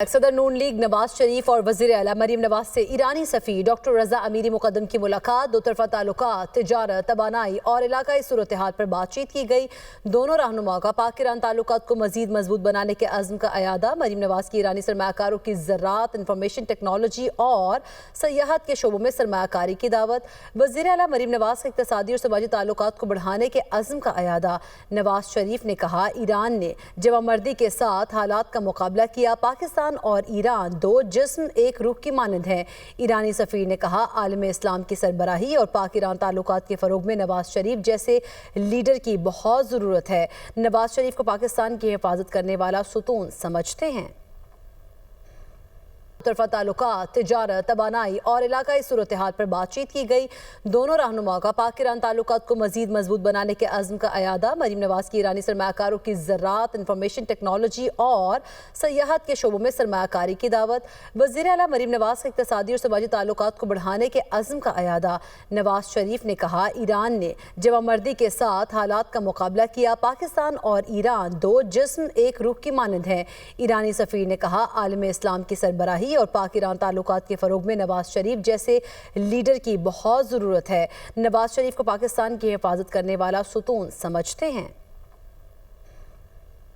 सदर नून लीग नवाज शरीफ और वज़ीर आला मरीम नवाज से ईरानी सफ़ीर डॉक्टर रज़ा अमीरी मुक़द्दम की मुलाकात। दो तरफ़ा ताल्लुकात, तिजारत, तवानाई और इलाकाई सूरत हाल पर बातचीत की गई। दोनों रहनुमाओं का पाक ईरान ताल्लुकात को मज़ीद मजबूत बनाने के अज़्म का अयादा। मरीम नवाज की ईरानी सरमायाकारों की ज़राअत, इंफॉर्मेशन टेक्नोलॉजी और सयाहत के शोबों में सरमायाकारी की दावत। वज़ीर आला मरीम नवाज के इक़्तिसादी और समाजी ताल्लुकात को बढ़ाने के अज़्म का अयादा। नवाज शरीफ ने कहा, ईरान ने जवामर्दी के साथ हालात का मुकाबला किया। पाकिस्तान और ईरान दो जिस्म एक रूह की मानंद हैं। ईरानी सफ़ीर ने कहा, आलम इस्लाम की सरबराही और पाक ईरान ताल्लुकात के फ़रोग में नवाज शरीफ जैसे लीडर की बहुत ज़रूरत है। नवाज शरीफ को पाकिस्तान की हिफाजत करने वाला सुतून समझते हैं। तरफ़ा ताल्लुकात, तिजारत, तवानाई और इलाकाई सूरत हाल पर बातचीत की गई। दोनों रहनुमाओं का पाक ईरान ताल्लुकात को मज़ीद मजबूत बनाने के अज़्म का अयादा। मरीम नवाज की ईरानी सरमायाकारों की ज़राअत, इंफॉर्मेशन टेक्नोलॉजी और सयाहत के शोबों में सरमायाकारी की दावत। वज़ीर आला मरीम नवाज के इक़्तिसादी और समाजी ताल्लुकात को बढ़ाने के अज़्म का अयादा। नवाज शरीफ ने कहा, ईरान ने जवामर्दी के साथ हालात का मुकाबला किया। पाकिस्तान और ईरान दो जिस्म एक रूह की मानंद हैं। ईरानी सफ़ीर ने कहा, आलम इस्लाम की सरबराही और पाक ईरान ताल्लुकात के फ़रोग में नवाज शरीफ जैसे लीडर की बहुत ज़रूरत है। नवाज शरीफ को पाकिस्तान की हिफाजत करने वाला सुतून समझते हैं।